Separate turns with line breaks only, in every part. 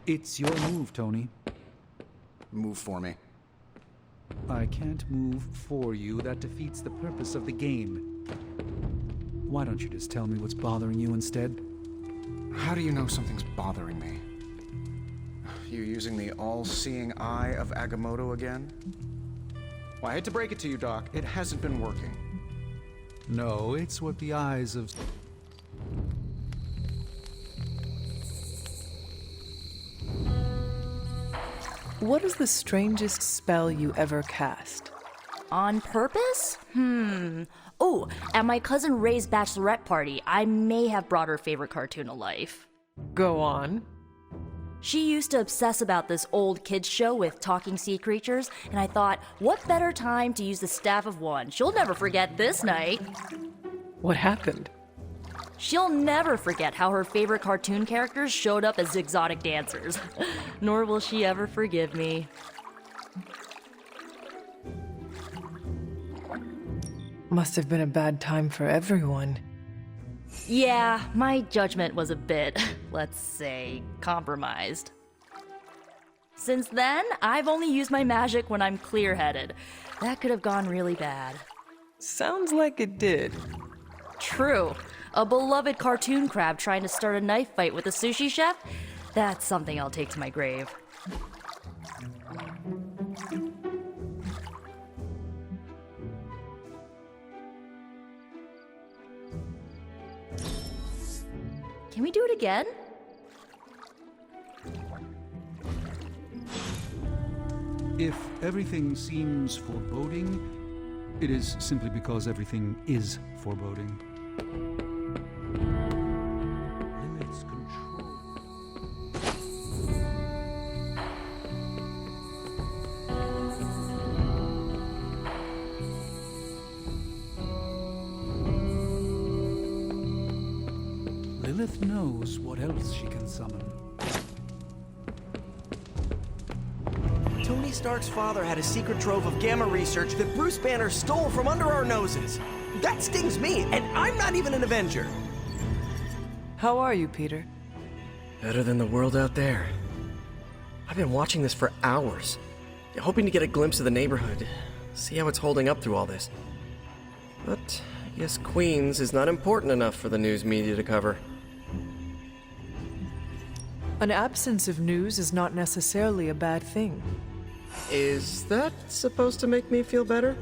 It's your move, Tony.
Move for me.
I can't move for you. That defeats the purpose of the game. Why don't you just tell me what's bothering you instead?
How do you know something's bothering me? You using the all-seeing eye of Agamotto again? Well, I hate to break it to you, Doc. It hasn't been working.
No, it's what the eyes of...
What is the strangest spell you ever cast?
On purpose? Oh, at my cousin Ray's bachelorette party, I may have brought her favorite cartoon to life.
Go on.
She used to obsess about this old kids show with talking sea creatures, and I thought, what better time to use the Staff of One? She'll never forget this night.
What happened?
She'll never forget how her favorite cartoon characters showed up as exotic dancers. Nor will she ever forgive me.
Must have been a bad time for everyone.
Yeah, my judgment was a bit, let's say, compromised. Since then, I've only used my magic when I'm clear-headed. That could have gone really bad.
Sounds like it did.
True. A beloved cartoon crab trying to start a knife fight with a sushi chef? That's something I'll take to my grave. Can we do it again?
If everything seems foreboding, it is simply because everything is foreboding. Lilith's control. Lilith knows what else she can summon.
Tony Stark's father had a secret trove of gamma research that Bruce Banner stole from under our noses. That stings me, and I'm not even an Avenger.
How are you, Peter?
Better than the world out there. I've been watching this for hours, hoping to get a glimpse of the neighborhood, see how it's holding up through all this. But I guess Queens is not important enough for the news media to cover.
An absence of news is not necessarily a bad thing.
Is that supposed to make me feel better?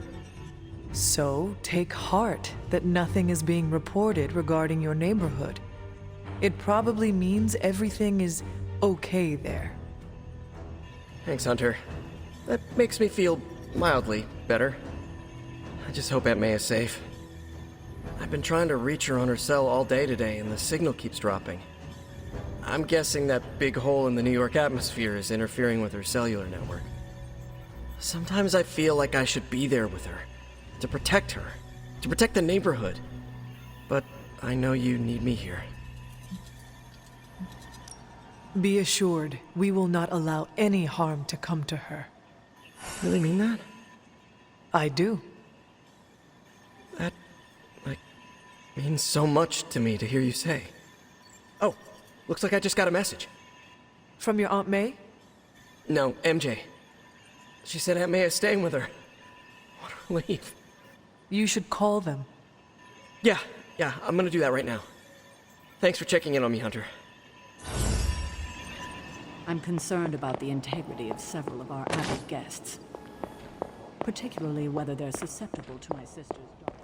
So, take heart that nothing is being reported regarding your neighborhood. It probably means everything is okay there.
Thanks, Hunter. That makes me feel mildly better. I just hope Aunt May is safe. I've been trying to reach her on her cell all day today, and the signal keeps dropping. I'm guessing that big hole in the New York atmosphere is interfering with her cellular network. Sometimes I feel like I should be there with her, to protect the neighborhood. But I know you need me here.
Be assured, we will not allow any harm to come to her.
Really mean that?
I do.
That, means so much to me to hear you say. Oh, looks like I just got a message.
From your Aunt May?
No, MJ. She said Aunt May is staying with her. What a relief.
You should call them.
Yeah, I'm gonna do that right now. Thanks for checking in on me, Hunter.
I'm concerned about the integrity of several of our Abbey guests, particularly whether they're susceptible to my sister's daughter.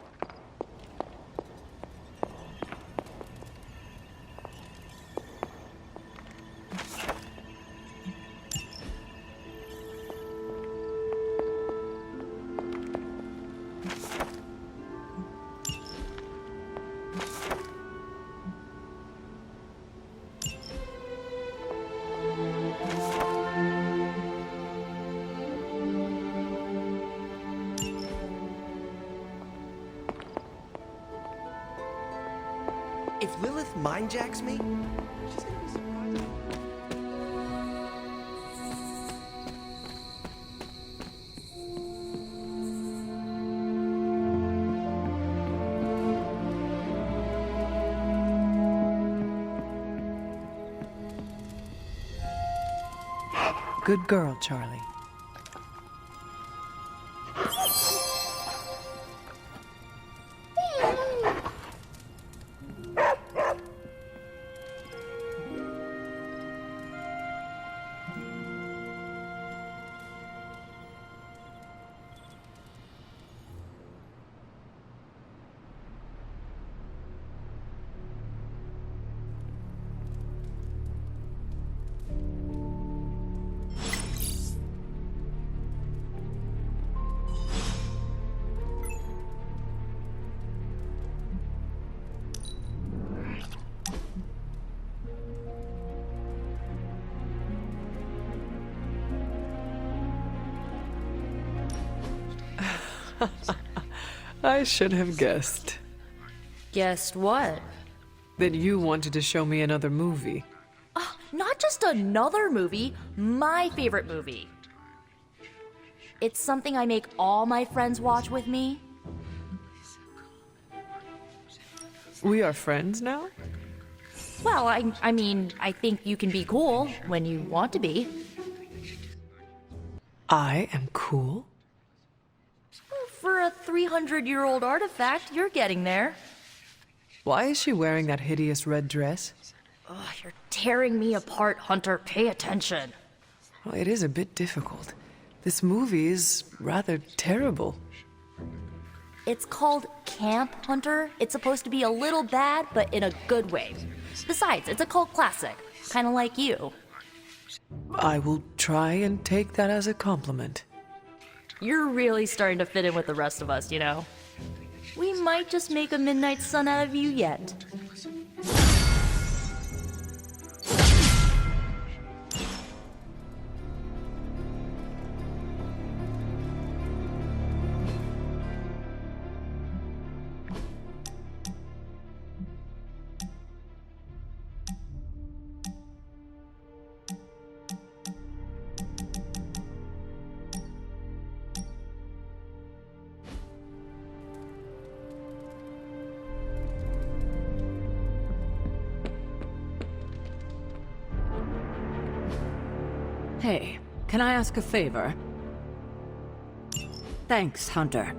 If Lilith mindjacks me, she's gonna be surprised.
Good girl, Charlie. I should have guessed
Guessed what?
that you wanted to show me another movie.
Not just another movie, my favorite movie. It's something I make all my friends watch with me.
We are friends now?
Well, I mean, I think you can be cool when you want to be.
I am cool?
For a 300-year-old artifact, you're getting there.
Why is she wearing that hideous red dress?
Ugh, you're tearing me apart, Hunter. Pay attention.
Well, it is a bit difficult. This movie is rather terrible.
It's called Camp, Hunter. It's supposed to be a little bad, but in a good way. Besides, it's a cult classic, kind of like you.
I will try and take that as a compliment.
You're really starting to fit in with the rest of us, you know? We might just make a midnight sun out of you yet.
Hey, can I ask a favor? Thanks, Hunter.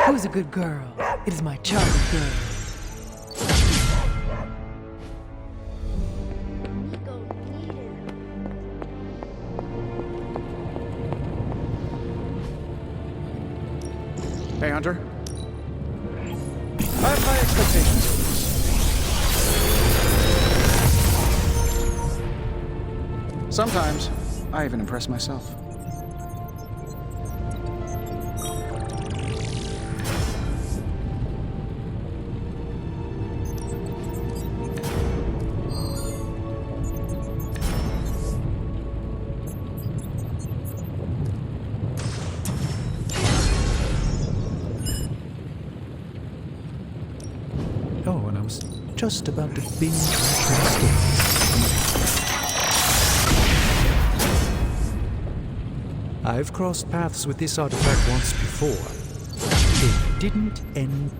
Who's a good girl? It is my Charlie girl.
Hey, Hunter. I have high expectations for this. Sometimes, I even impress myself.
Oh, and I was just about to binge my stories. I've crossed paths with this artifact once before. It didn't end.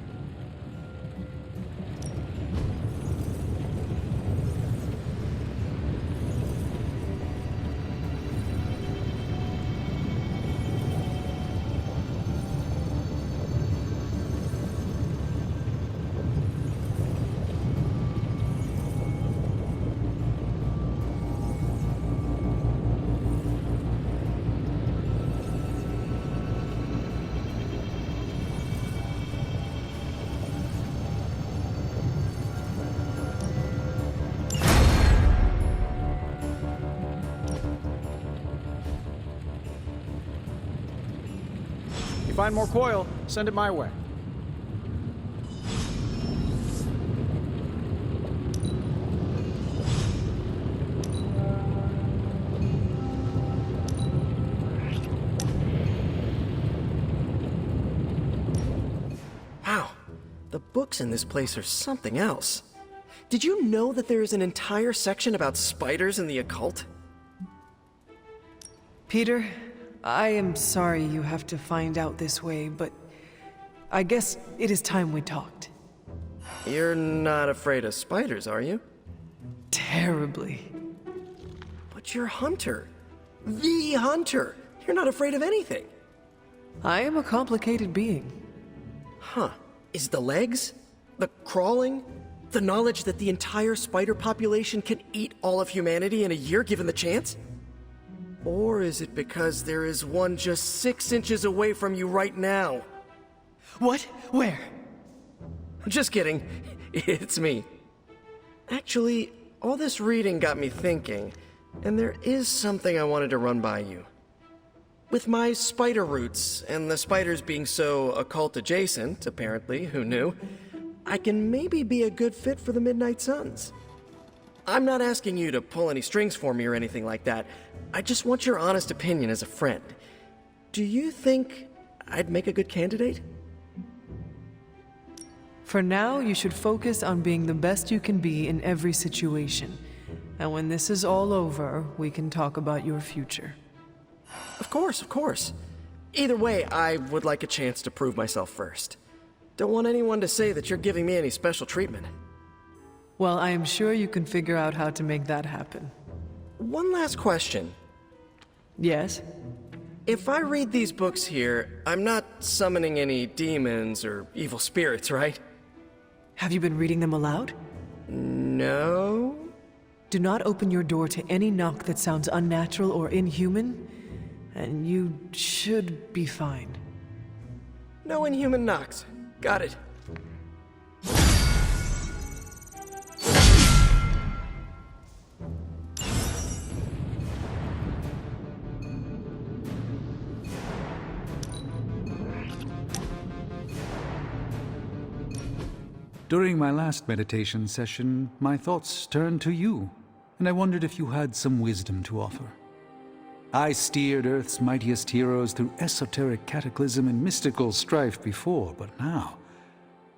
Find more coil, send it my way.
Wow, the books in this place are something else. Did you know that there is an entire section about spiders and the occult?
Peter, I am sorry you have to find out this way, but I guess it is time we talked.
You're not afraid of spiders, are you?
Terribly.
But you're Hunter. The Hunter. You're not afraid of anything.
I am a complicated being.
Huh. Is the legs? The crawling? The knowledge that the entire spider population can eat all of humanity in a year given the chance? Or is it because there is one just 6 inches away from you right now?
What? Where?
Just kidding. It's me. Actually, all this reading got me thinking, and there is something I wanted to run by you. With my spider roots, and the spiders being so occult adjacent, apparently, who knew, I can maybe be a good fit for the Midnight Suns. I'm not asking you to pull any strings for me or anything like that. I just want your honest opinion as a friend. Do you think I'd make a good candidate?
For now, you should focus on being the best you can be in every situation. And when this is all over, we can talk about your future.
Of course, of course. Either way, I would like a chance to prove myself first. Don't want anyone to say that you're giving me any special treatment.
Well, I am sure you can figure out how to make that happen.
One last question.
Yes?
If I read these books here, I'm not summoning any demons or evil spirits, right?
Have you been reading them aloud?
No?
Do not open your door to any knock that sounds unnatural or inhuman, and you should be fine.
No inhuman knocks. Got it.
During my last meditation session, my thoughts turned to you, and I wondered if you had some wisdom to offer. I steered Earth's mightiest heroes through esoteric cataclysm and mystical strife before, but now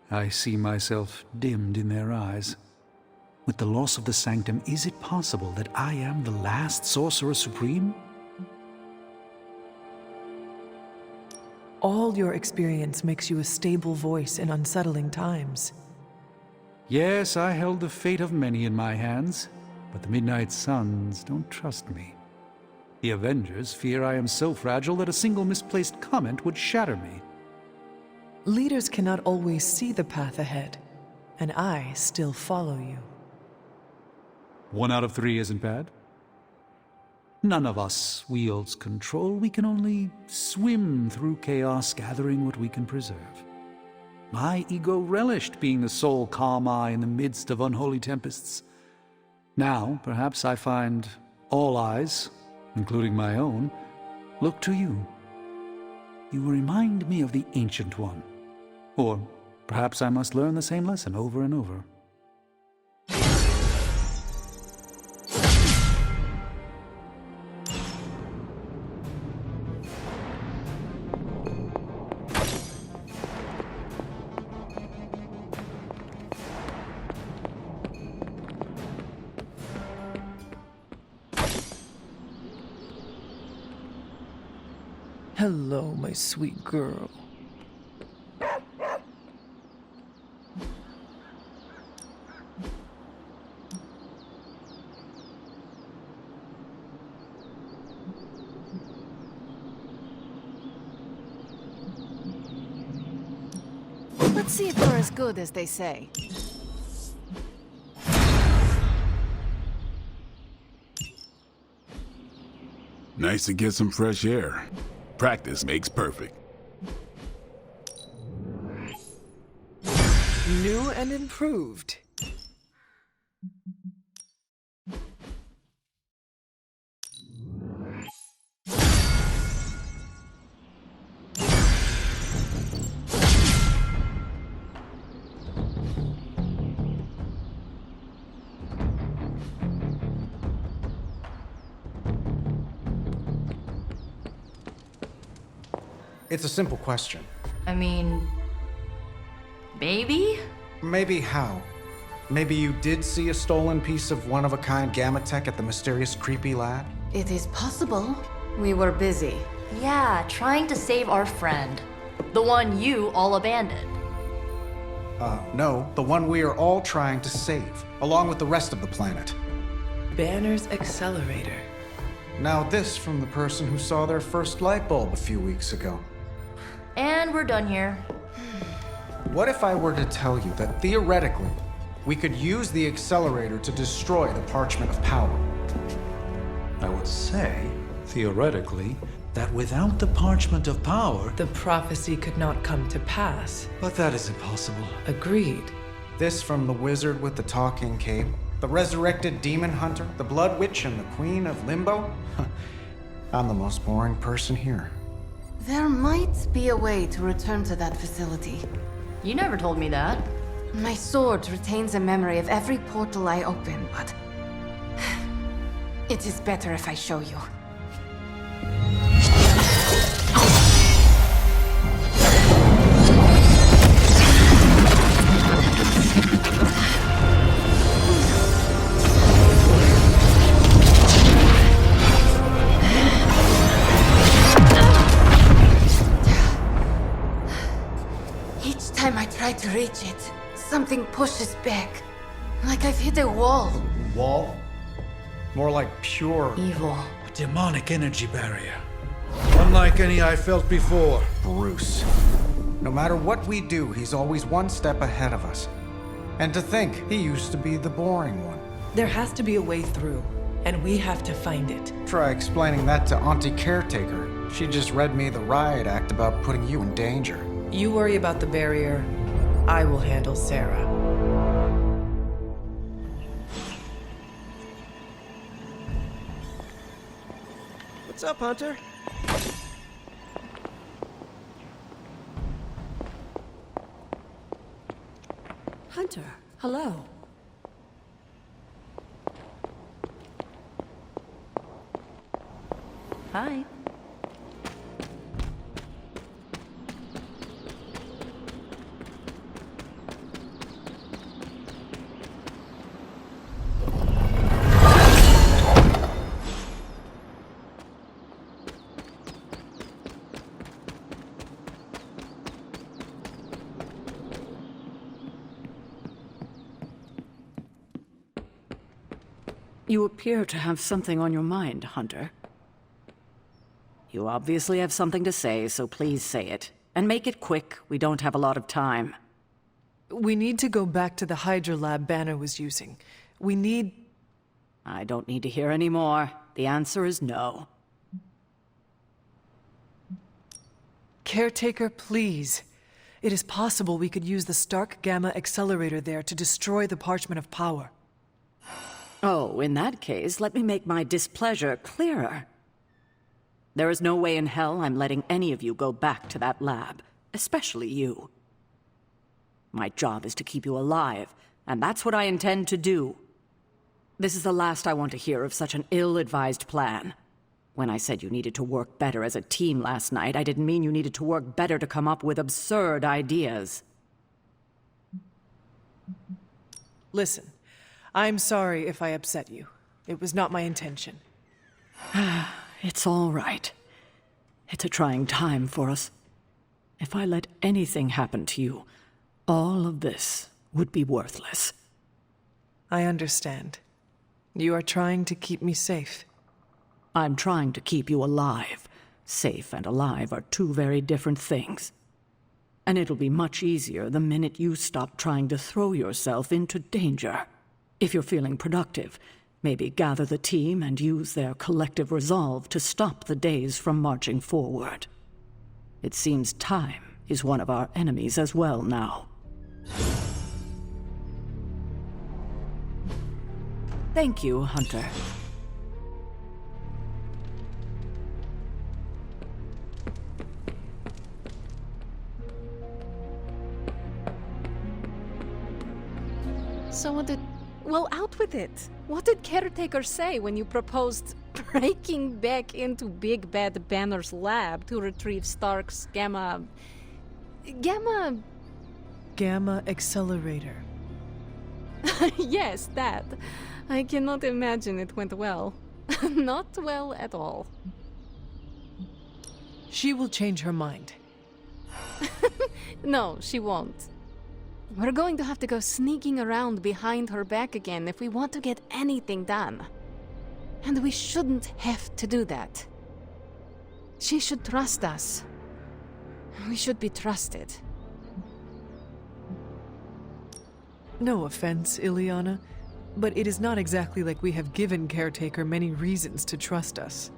I see myself dimmed in their eyes. With the loss of the Sanctum, is it possible that I am the last Sorcerer Supreme?
All your experience makes you a stable voice in unsettling times.
Yes, I held the fate of many in my hands, but the Midnight Suns don't trust me. The Avengers fear I am so fragile that a single misplaced comment would shatter me.
Leaders cannot always see the path ahead, and I still follow you.
1 out of 3 isn't bad. None of us wields control. We can only swim through chaos, gathering what we can preserve. My ego relished being the sole calm eye in the midst of unholy tempests. Now, perhaps I find all eyes, including my own, look to you. You remind me of the Ancient One. Or perhaps I must learn the same lesson over and over.
Hello, my sweet girl.
Let's see if they're as good as they say.
Nice to get some fresh air. Practice makes perfect.
New and improved.
It's a simple question.
I mean, maybe?
Maybe how? Maybe you did see a stolen piece of one-of-a-kind gamma tech at the mysterious creepy lab?
It is possible. We were busy.
Yeah, trying to save our friend. The one you all abandoned.
No, the one we are all trying to save, along with the rest of the planet.
Banner's accelerator.
Now this from the person who saw their first light bulb a few weeks ago.
And we're done here.
What if I were to tell you that theoretically, we could use the accelerator to destroy the Parchment of Power?
I would say, theoretically, that without the Parchment of Power...
The prophecy could not come to pass.
But that is impossible.
Agreed.
This from the wizard with the talking cape, the resurrected demon hunter, the blood witch, and the queen of limbo? I'm the most boring person here.
There might be a way to return to that facility.
You never told me that.
My sword retains a memory of every portal I open, but... it is better if I show you. Each time I try to reach it, something pushes back. Like I've hit a wall.
Wall? More like pure
Evil.
A demonic energy barrier. Unlike any I felt before.
Bruce. No matter what we do, he's always one step ahead of us. And to think, he used to be the boring one.
There has to be a way through, and we have to find it.
Try explaining that to Auntie Caretaker. She just read me the riot act about putting you in danger.
You worry about the barrier. I will handle Sarah.
What's up, Hunter?
Hunter, hello.
Hi.
You appear to have something on your mind, Hunter. You obviously have something to say, so please say it. And make it quick. We don't have a lot of time.
We need to go back to the Hydra lab Banner was using. We need...
I don't need to hear any more. The answer is no.
Caretaker, please. It is possible we could use the Stark Gamma accelerator there to destroy the Parchment of Power.
Oh, in that case, let me make my displeasure clearer. There is no way in hell I'm letting any of you go back to that lab, especially you. My job is to keep you alive, and that's what I intend to do. This is the last I want to hear of such an ill-advised plan. When I said you needed to work better as a team last night, I didn't mean you needed to work better to come up with absurd ideas.
Listen, I'm sorry if I upset you. It was not my intention.
It's all right. It's a trying time for us. If I let anything happen to you, all of this would be worthless.
I understand. You are trying to keep me safe.
I'm trying to keep you alive. Safe and alive are two very different things. And it'll be much easier the minute you stop trying to throw yourself into danger. If you're feeling productive, maybe gather the team and use their collective resolve to stop the days from marching forward. It seems time is one of our enemies as well now. Thank you, Hunter.
So what did... Well, out with it. What did Caretaker say when you proposed breaking back into Big Bad Banner's lab to retrieve Stark's Gamma
accelerator.
Yes, that. I cannot imagine it went well. Not well at all.
She will change her mind.
No, she won't. We're going to have to go sneaking around behind her back again if we want to get anything done. And we shouldn't have to do that. She should trust us. We should be trusted.
No offense, Ileana, but it is not exactly like we have given Caretaker many reasons to trust us.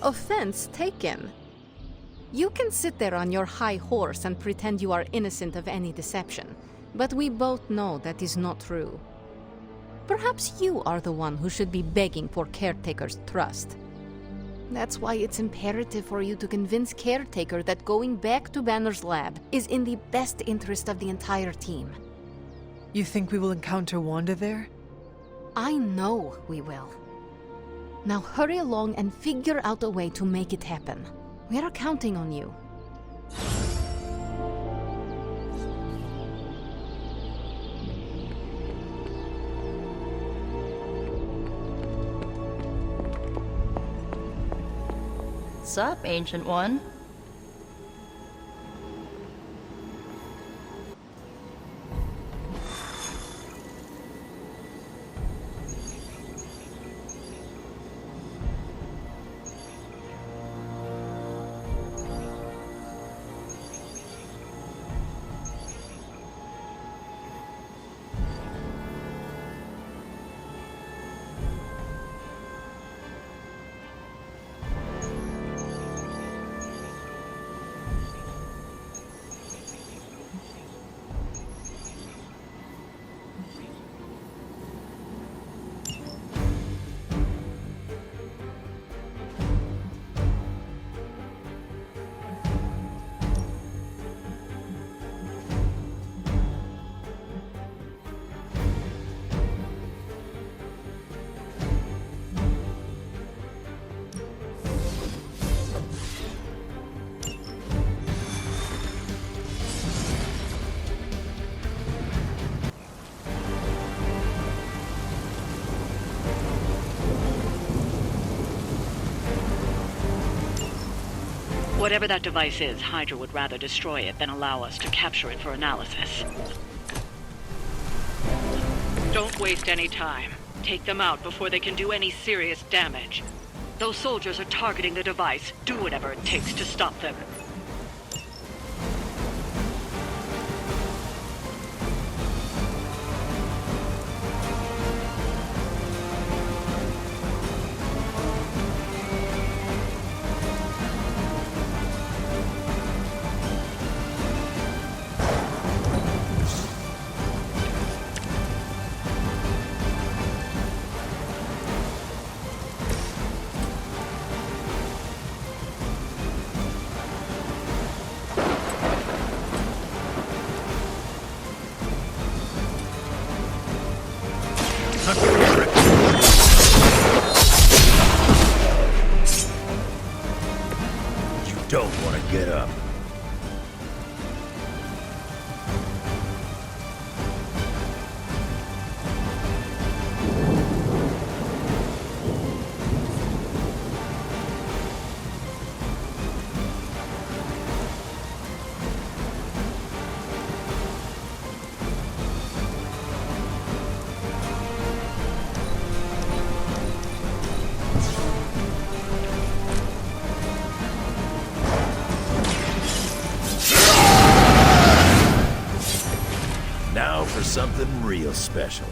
Offense taken. You can sit there on your high horse and pretend you are innocent of any deception, but we both know that is not true. Perhaps you are the one who should be begging for Caretaker's trust. That's why it's imperative for you to convince Caretaker that going back to Banner's lab is in the best interest of the entire team.
You think we will encounter Wanda there?
I know we will. Now hurry along and figure out a way to make it happen. We are counting on you.
Sup, Ancient One?
Whatever that device is, Hydra would rather destroy it than allow us to capture it for analysis. Don't waste any time. Take them out before they can do any serious damage. Those soldiers are targeting the device. Do whatever it takes to stop them.
Don't want to get up. Now for something real special.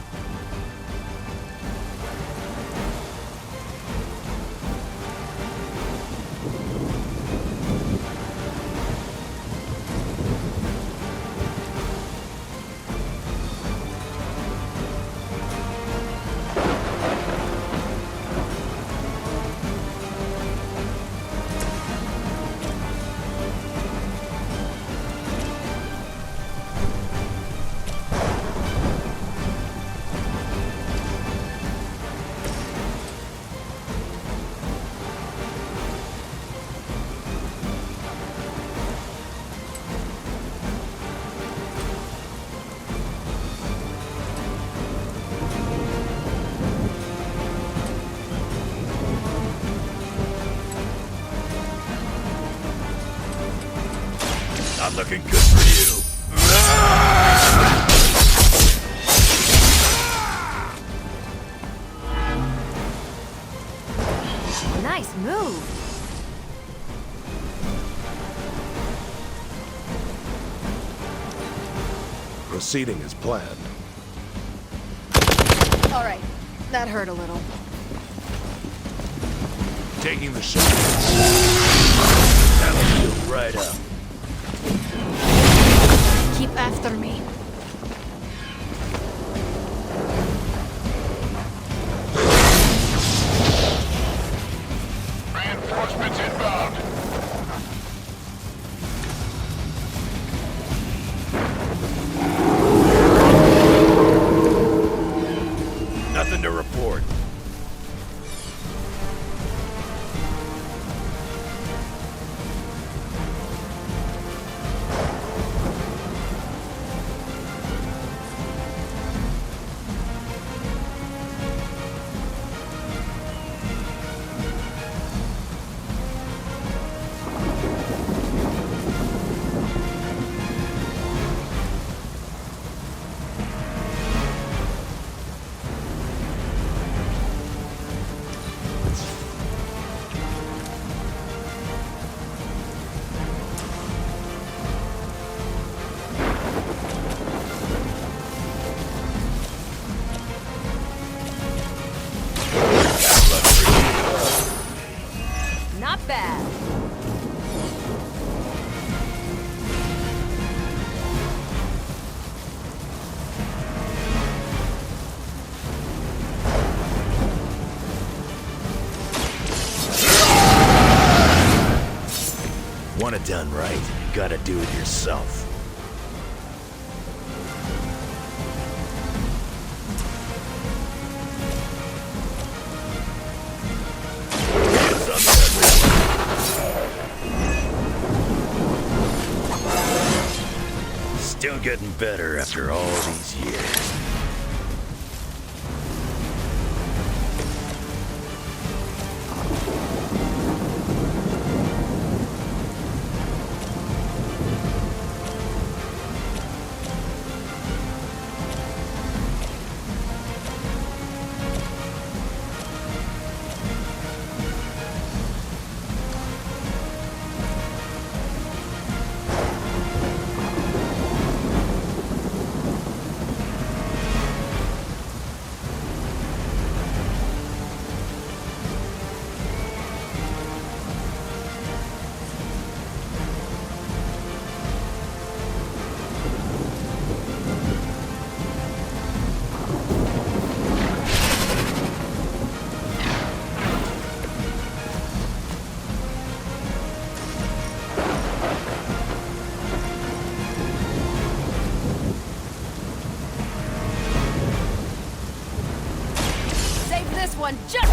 Not looking good for you.
Nice move.
Proceeding as planned.
All right, that hurt a little.
Taking the shot.
That'll heal right up.
Keep after me.
Reinforcements inbound.
Nothing to report.
Not bad.
Want it done right, you gotta do it yourself. Hands on that wheel. Still getting better after all these years.
This one just...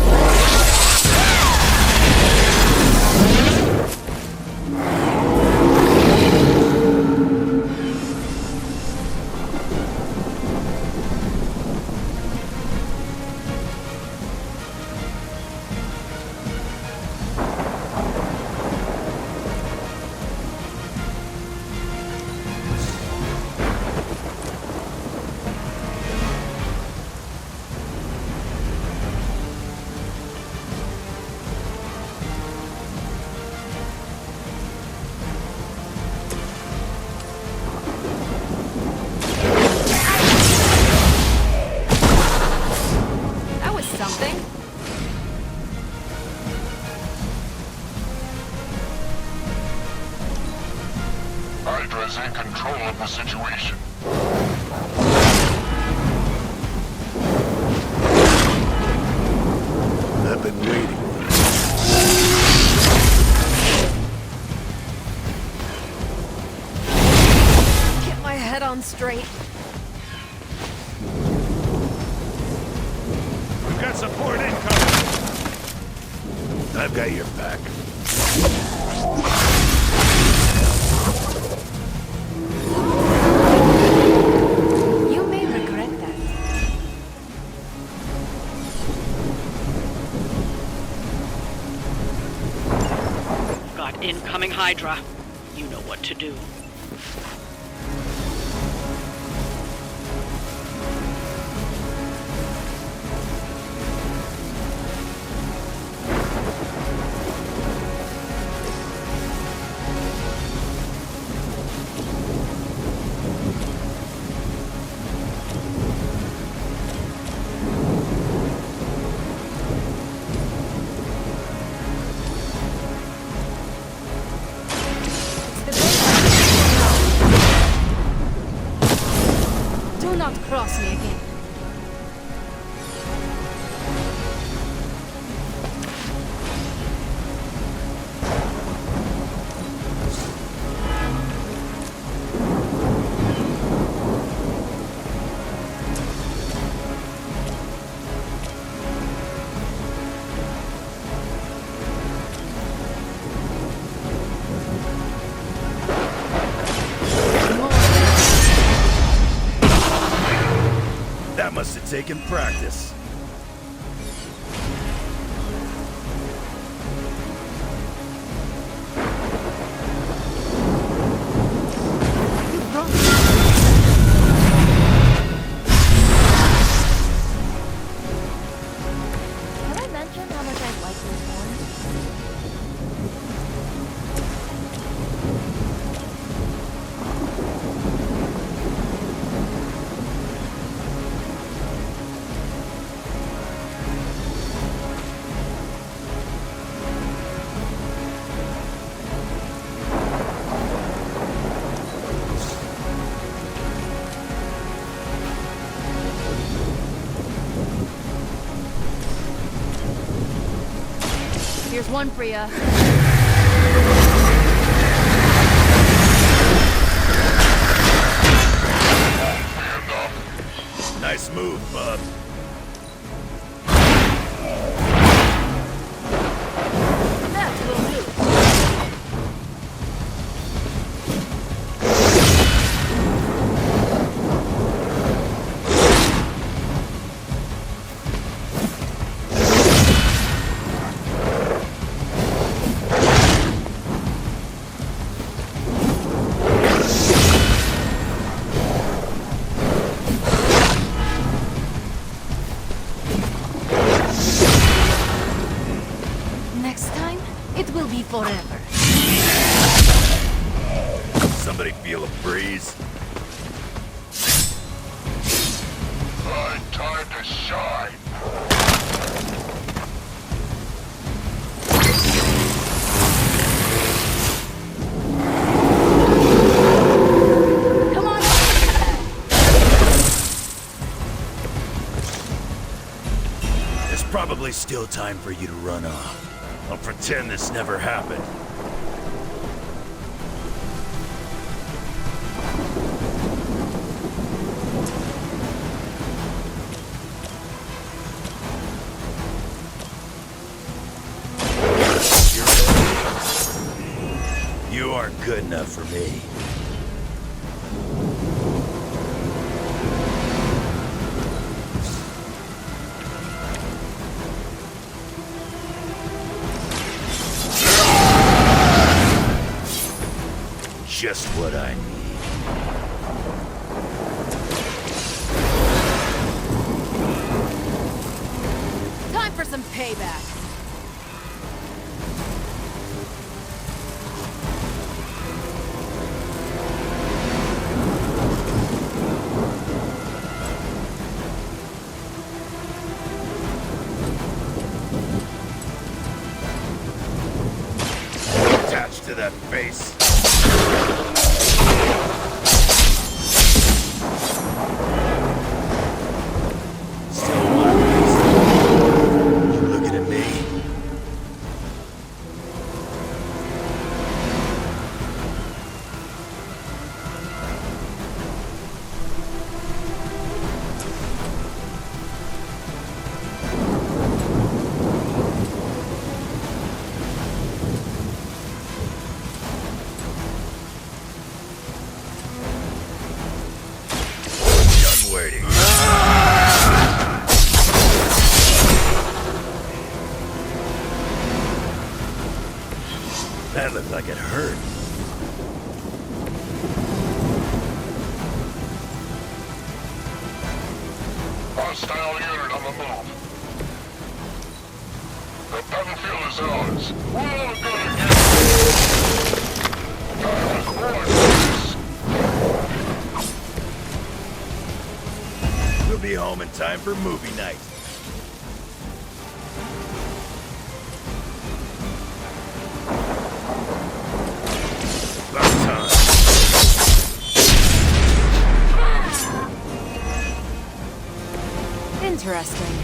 That was something.
Hydra's in control of the situation. I've been waiting.
Get my head on straight.
We've got support incoming. I've got your back.
You may regret that.
Got incoming Hydra. You know what to do.
That must have taken practice.
Have I mentioned how much I like those horns? Here's one for ya.
Nice move, bub.
That will do.
Next time, it will be forever.
Somebody feel a breeze?
Time to shine.
Come on.
There's probably still time for you to run off. I'll pretend this never happened. You aren't good enough for me. Just what I need.
Time for some payback.
Attached to that face. Waiting. That looked like it hurt.
Hostile unit on the move. The battlefield is ours. We're all gonna get time to warn.
We'll be home in time for movie night. About time.
Interesting.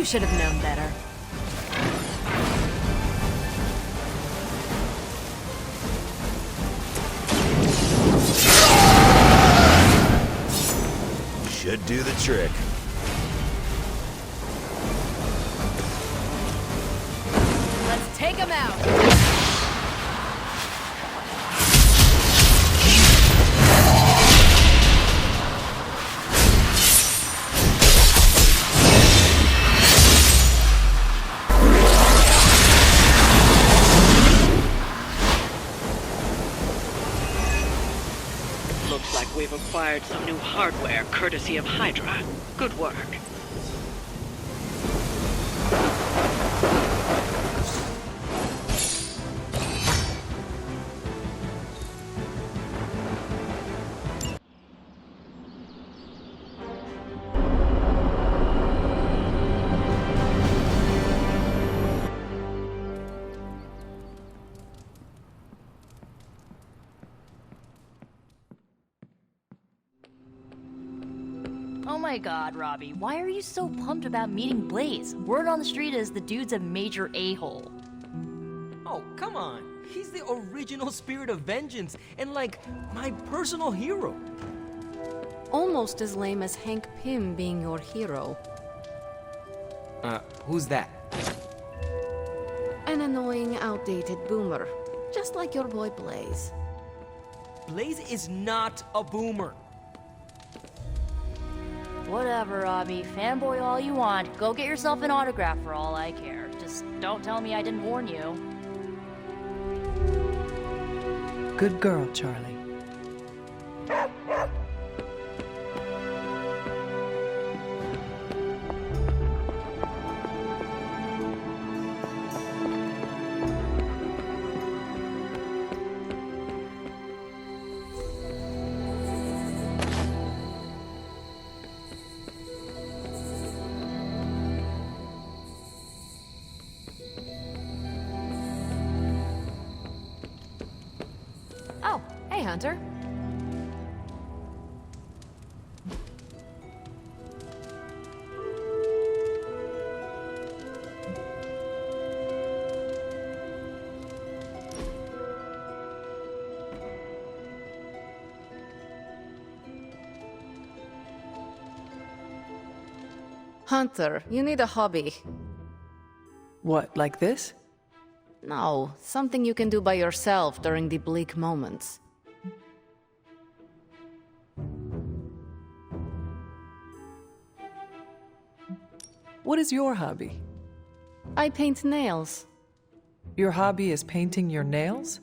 should have known better.
Should do the trick.
Let's take him out!
Looks like we've acquired some new hardware courtesy of Hydra. Good work.
Oh my god, Robbie, why are you so pumped about meeting Blaze? Word on the street is the dude's a major a-hole.
Oh, come on. He's the original spirit of vengeance and, like, my personal hero.
Almost as lame as Hank Pym being your hero.
Who's that?
An annoying, outdated boomer. Just like your boy Blaze.
Blaze is not a boomer.
Whatever, Robbie. Fanboy all you want. Go get yourself an autograph for all I care. Just don't tell me I didn't warn you.
Good girl, Charlie.
Oh, hey, Hunter. Hunter, you need a hobby.
What, like this?
No, something you can do by yourself during the bleak moments.
What is your hobby?
I paint nails.
Your hobby is painting your nails?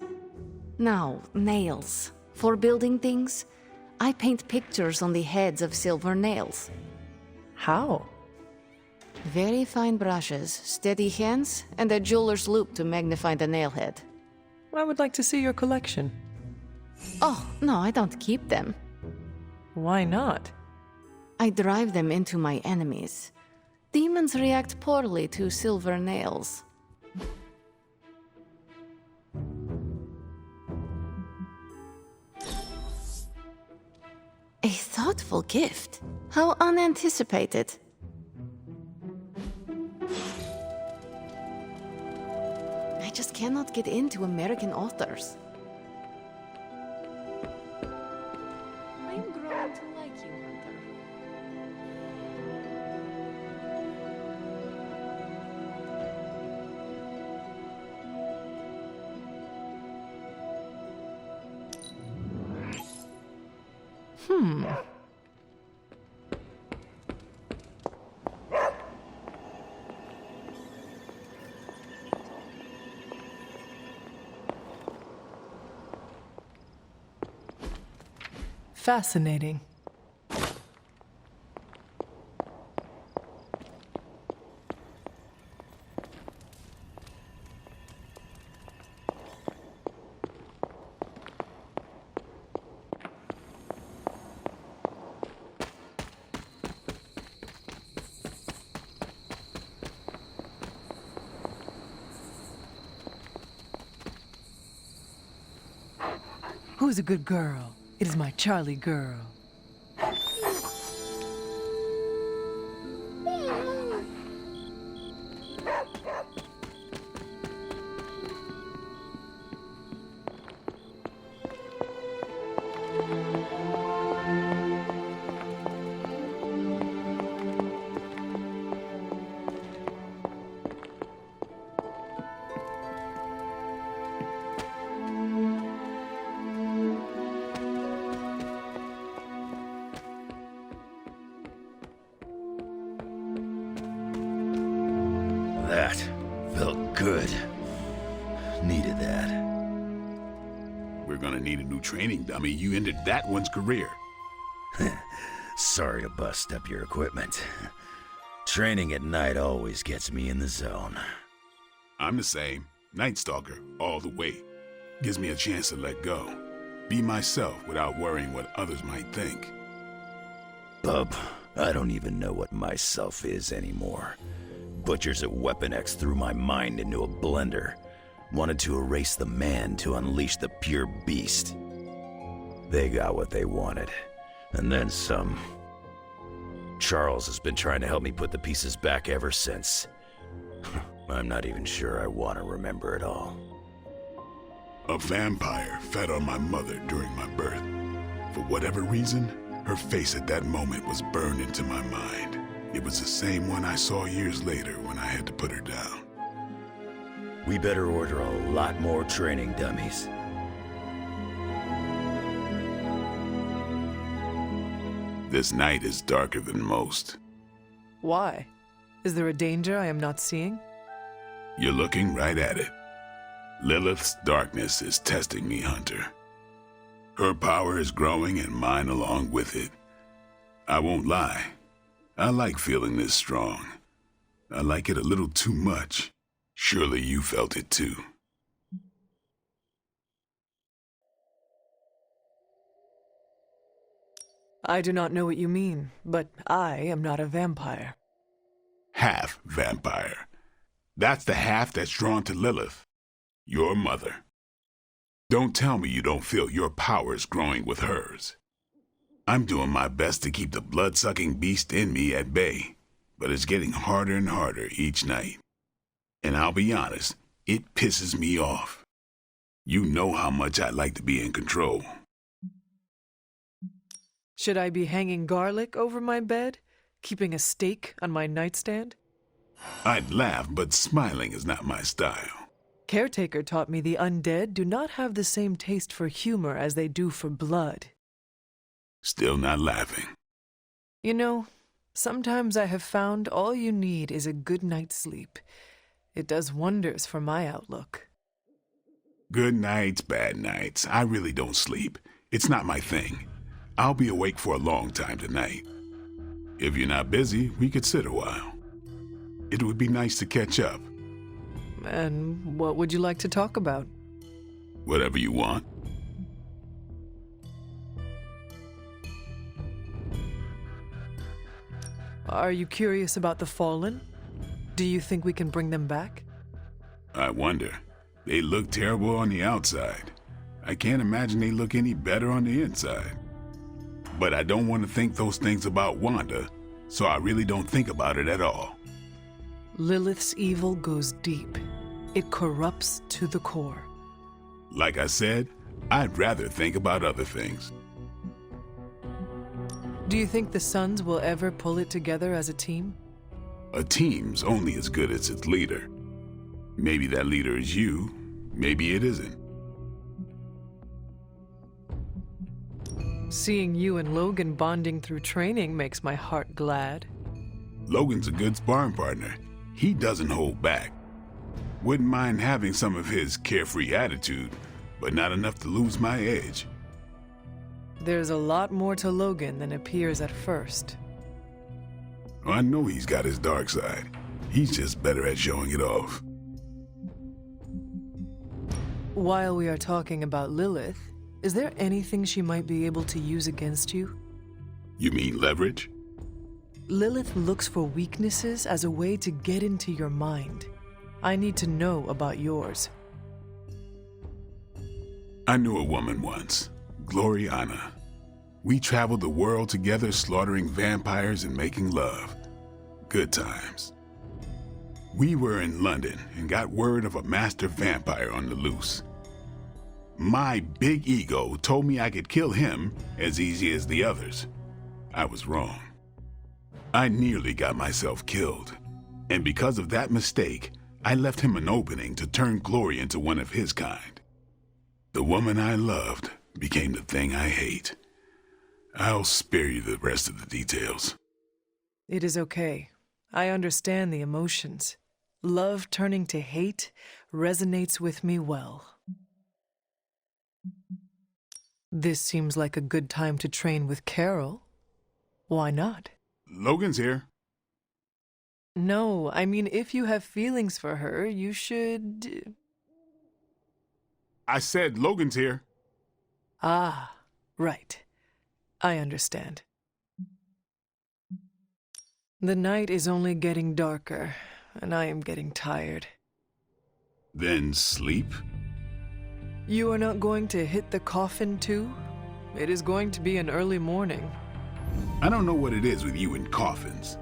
No, nails. For building things, I paint pictures on the heads of silver nails.
How?
Very fine brushes, steady hands, and a jeweler's loupe to magnify the nail head.
I would like to see your collection.
Oh, no, I don't keep them.
Why not?
I drive them into my enemies. Demons react poorly to silver nails. A thoughtful gift. How unanticipated. I just cannot get into American authors. I'm growing to like you, Hunter.
Fascinating. Who's a good girl? It is my Charlie girl.
Good. Needed that.
We're gonna need a new training dummy. You ended that one's career.
Sorry to bust up your equipment. Training at night always gets me in the zone.
I'm the same. Night Stalker, all the way. Gives me a chance to let go. Be myself without worrying what others might think.
Bub, I don't even know what myself is anymore. Butchers at Weapon X threw my mind into a blender. Wanted to erase the man to unleash the pure beast. They got what they wanted. And then some. Charles has been trying to help me put the pieces back ever since. I'm not even sure I want to remember it all.
A vampire fed on my mother during my birth. For whatever reason, her face at that moment was burned into my mind. It was the same one I saw years later when I had to put her down.
We better order a lot more training dummies.
This night is darker than most.
Why? Is there a danger I am not seeing?
You're looking right at it. Lilith's darkness is testing me, Hunter. Her power is growing and mine along with it. I won't lie. I like feeling this strong. I like it a little too much. Surely you felt it too.
I do not know what you mean, but I am not a vampire.
Half vampire. That's the half that's drawn to Lilith, your mother. Don't tell me you don't feel your powers growing with hers. I'm doing my best to keep the blood-sucking beast in me at bay, but it's getting harder and harder each night. And I'll be honest, it pisses me off. You know how much I like to be in control.
Should I be hanging garlic over my bed? Keeping a steak on my nightstand?
I'd laugh, but smiling is not my style.
Caretaker taught me the undead do not have the same taste for humor as they do for blood.
Still not laughing.
You know, sometimes I have found all you need is a good night's sleep. It does wonders for my outlook.
Good nights, bad nights. I really don't sleep. It's not my thing. I'll be awake for a long time tonight. If you're not busy, we could sit a while. It would be nice to catch up.
And what would you like to talk about?
Whatever you want.
Are you curious about the Fallen? Do you think we can bring them back?
I wonder. They look terrible on the outside. I can't imagine they look any better on the inside. But I don't want to think those things about Wanda, so I really don't think about it at all.
Lilith's evil goes deep. It corrupts to the core.
Like I said, I'd rather think about other things.
Do you think the Sons will ever pull it together as a team?
A team's only as good as its leader. Maybe that leader is you, maybe it isn't.
Seeing you and Logan bonding through training makes my heart glad.
Logan's a good sparring partner. He doesn't hold back. Wouldn't mind having some of his carefree attitude, but not enough to lose my edge.
There's a lot more to Logan than appears at first.
I know he's got his dark side. He's just better at showing it off.
While we are talking about Lilith, is there anything she might be able to use against you?
You mean leverage?
Lilith looks for weaknesses as a way to get into your mind. I need to know about yours.
I knew a woman once, Gloriana. We traveled the world together, slaughtering vampires and making love. Good times. We were in London and got word of a master vampire on the loose. My big ego told me I could kill him as easy as the others. I was wrong. I nearly got myself killed. And because of that mistake, I left him an opening to turn Glory into one of his kind. The woman I loved became the thing I hate. I'll spare you the rest of the details.
It is okay. I understand the emotions. love turning to hate resonates with me well. This seems like a good time to train with Carol. Why not?
Logan's here.
No, I mean, if you have feelings for her, you should...
I said Logan's here.
Ah, right. I understand. The night is only getting darker, and I am getting tired.
Then sleep?
You are not going to hit the coffin too? It is going to be an early morning.
I don't know what it is with you and coffins.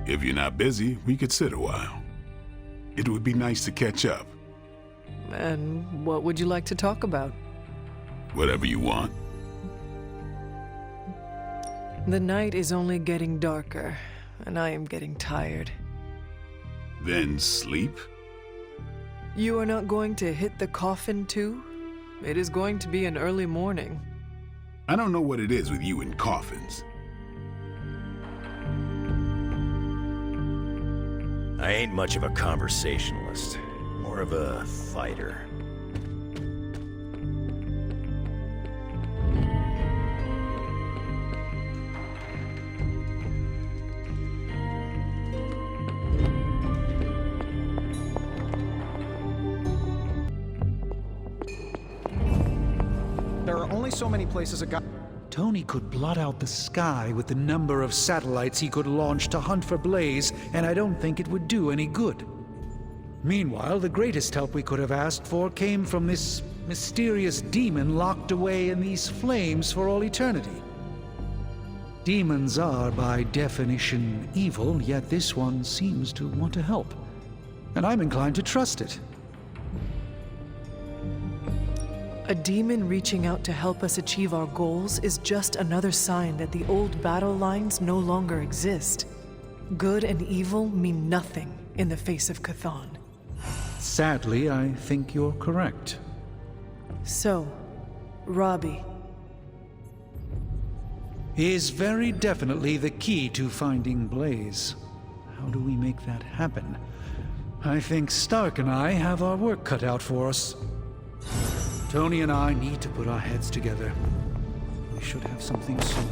If you're not busy, we could sit a while. It would be nice to catch up.
And what would you like to talk about?
Whatever you want.
The night is only getting darker, and I am getting tired.
Then sleep?
You are not going to hit the coffin too? It is going to be an early morning.
I don't know what it is with you and coffins.
I ain't much of a conversationalist, more of a fighter.
There are only so many places a guy...
Tony could blot out the sky with the number of satellites he could launch to hunt for Blaze, and I don't think it would do any good. Meanwhile, the greatest help we could have asked for came from this mysterious demon locked away in these flames for all eternity. Demons are, by definition, evil, yet this one seems to want to help. And I'm inclined to trust it.
A demon reaching out to help us achieve our goals is just another sign that the old battle lines no longer exist. Good and evil mean nothing in the face of Chthon.
Sadly, I think you're correct.
So, Robbie.
He is very definitely the key to finding Blaze. How do we make that happen? I think Stark and I have our work cut out for us. Tony and I need to put our heads together. We should have something soon.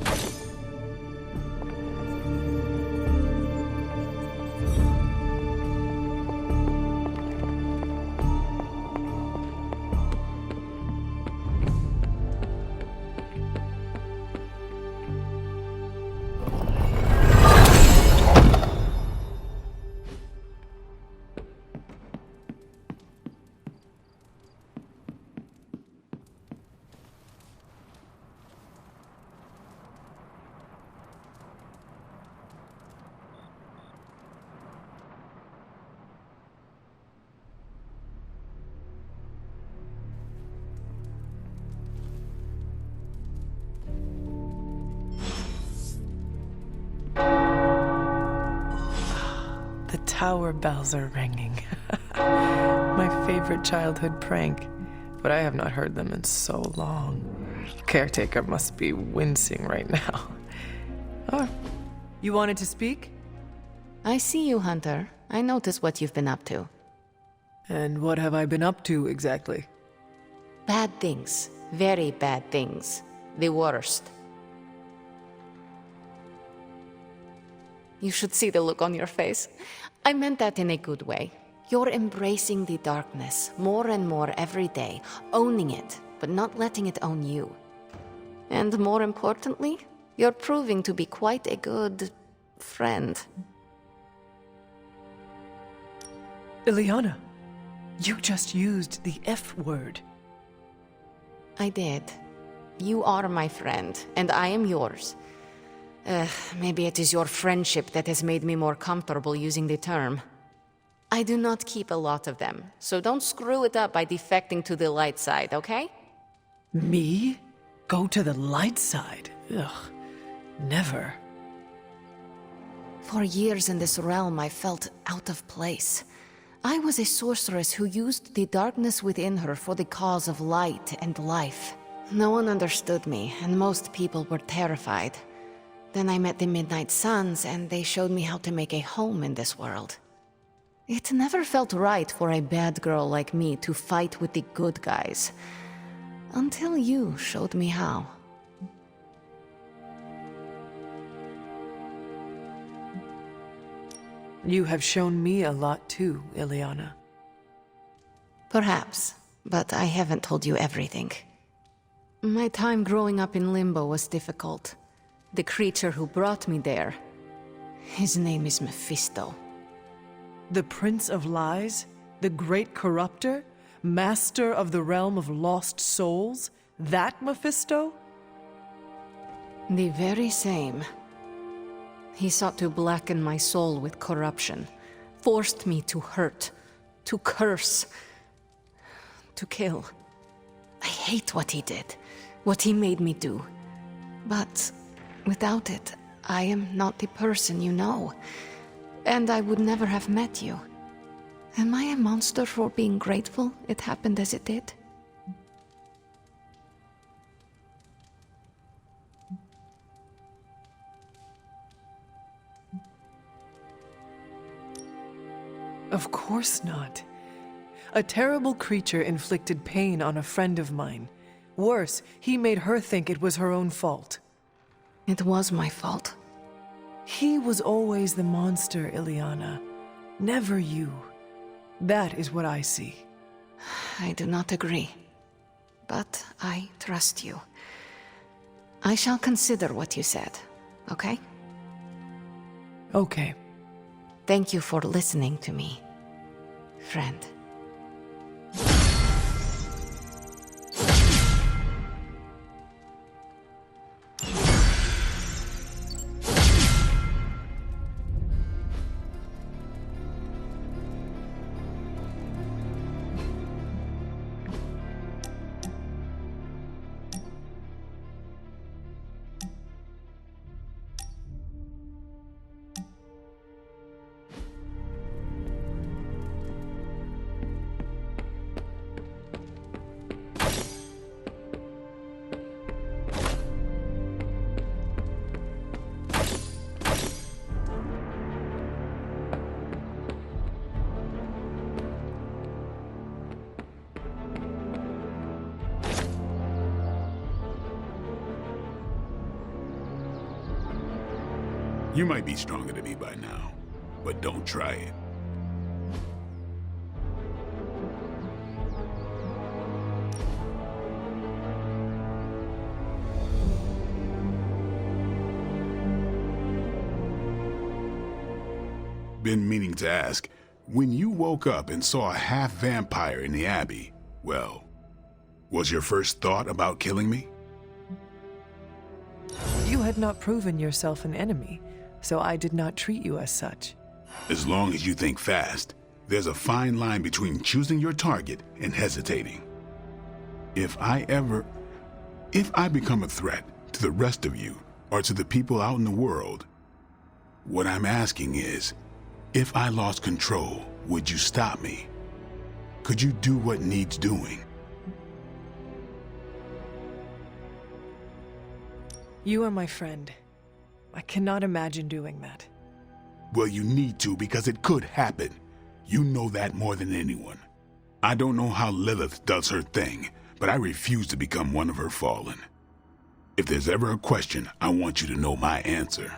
The tower bells are ringing. My favorite childhood prank, but I have not heard them in so long. Caretaker must be wincing right now. Oh, you wanted to speak?
I see you, Hunter. I notice what you've been up to.
And what have I been up to exactly?
Bad things. Very bad things. The worst. You should see the look on your face. I meant that in a good way. You're embracing the darkness more and more every day, owning it, but not letting it own you. And more importantly, you're proving to be quite a good friend.
Ileana, you just used the F word.
I did. You are my friend, and I am yours. Maybe it is your friendship that has made me more comfortable using the term. I do not keep a lot of them, so don't screw it up by defecting to the light side, okay?
Me? Go to the light side? Ugh, never.
For years in this realm, I felt out of place. I was a sorceress who used the darkness within her for the cause of light and life. No one understood me, and most people were terrified. Then I met the Midnight Suns, and they showed me how to make a home in this world. It never felt right for a bad girl like me to fight with the good guys. Until you showed me how.
You have shown me a lot too, Ileana.
Perhaps, but I haven't told you everything. My time growing up in Limbo was difficult. The creature who brought me there, his name is Mephisto.
The Prince of Lies? The Great Corruptor? Master of the Realm of Lost Souls? That Mephisto?
The very same. He sought to blacken my soul with corruption, forced me to hurt, to curse, to kill. I hate what he did, what he made me do. But without it, I am not the person you know, and I would never have met you. Am I a monster for being grateful it happened as it did?
Of course not. A terrible creature inflicted pain on a friend of mine. Worse, he made her think it was her own fault.
It was my fault.
He was always the monster, Ileana. Never you. That is what I see.
I do not agree. But I trust you. I shall consider what you said, okay?
Okay.
Thank you for listening to me, friend.
You might be stronger than me by now, but don't try it. Been meaning to ask, when you woke up and saw a half-vampire in the Abbey, well, was your first thought about killing me?
You had not proven yourself an enemy, so I did not treat you as such.
As long as you think fast, there's a fine line between choosing your target and hesitating. If I become a threat to the rest of you, or to the people out in the world, what I'm asking is, if I lost control, would you stop me? Could you do what needs doing?
You are my friend. I cannot imagine doing that.
Well, you need to because it could happen. You know that more than anyone. I don't know how Lilith does her thing, but I refuse to become one of her fallen. If there's ever a question, I want you to know my answer.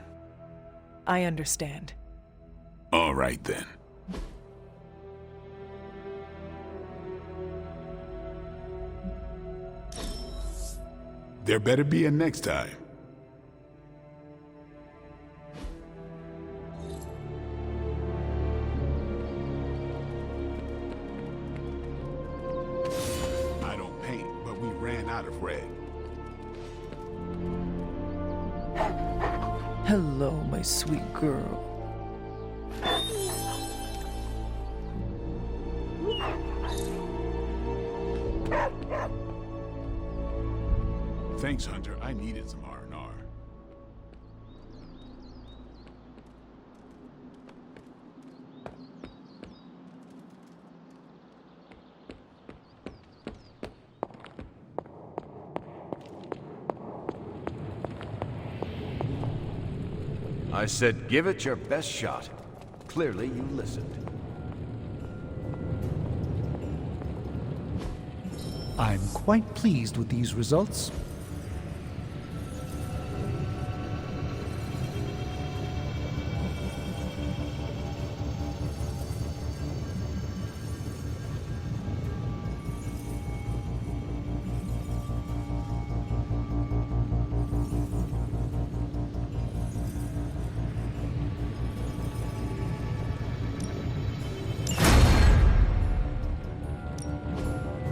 I understand.
All right, then. There better be a next time. I don't paint, but we ran out of red.
Hello, my sweet girl.
Thanks, Hunter. I needed some R&R.
I said give it your best shot. Clearly you listened.
I'm quite pleased with these results.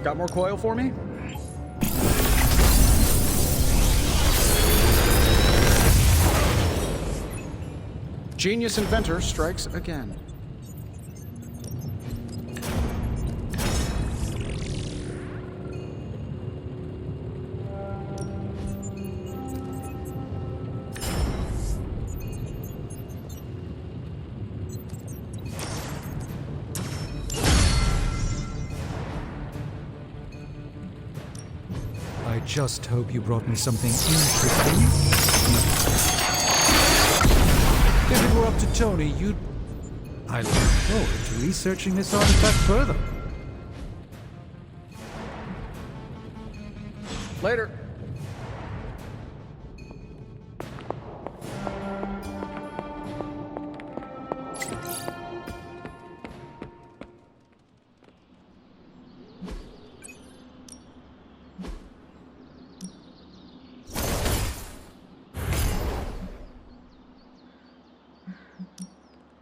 Got more coil for me? Genius inventor strikes again.
I just hope you brought me something interesting. If it were up to Tony, you'd... I look forward to researching this artifact further.
Later.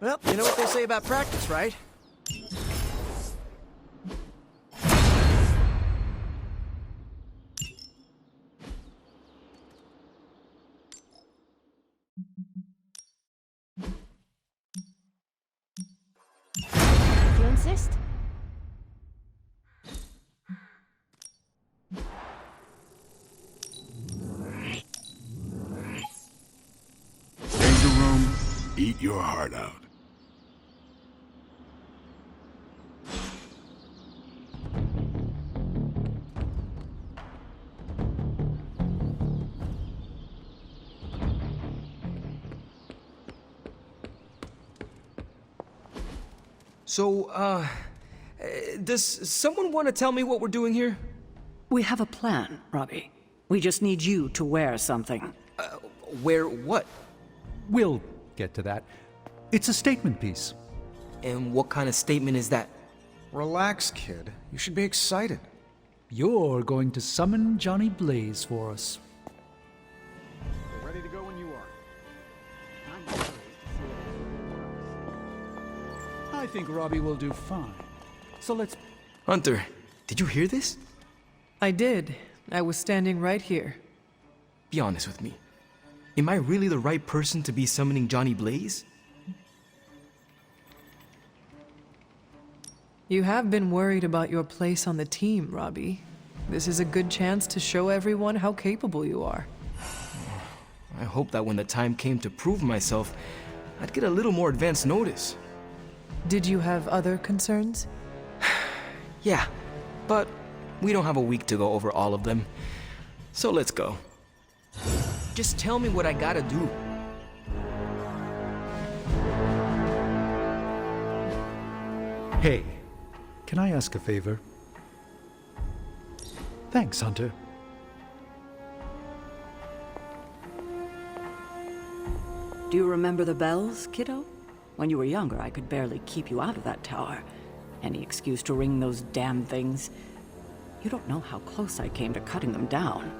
Well, you know what they say about practice, right?
If you insist.
Danger room, eat your heart out.
So, does someone want to tell me what we're doing here?
We have a plan, Robbie. We just need you to wear something.
Wear what?
We'll get to that. It's a statement piece.
And what kind of statement is that?
Relax, kid. You should be excited.
You're going to summon Johnny Blaze for us.
We're ready to go when you are.
I think Robbie will do fine. So let's...
Hunter, did you hear this?
I did. I was standing right here.
Be honest with me. Am I really the right person to be summoning Johnny Blaze?
You have been worried about your place on the team, Robbie. This is a good chance to show everyone how capable you are.
I hope that when the time came to prove myself, I'd get a little more advance notice.
Did you have other concerns?
Yeah, but we don't have a week to go over all of them. So let's go. Just tell me what I gotta do.
Hey, can I ask a favor? Thanks, Hunter.
Do you remember the bells, kiddo? When you were younger, I could barely keep you out of that tower. Any excuse to ring those damn things. You don't know how close I came to cutting them down.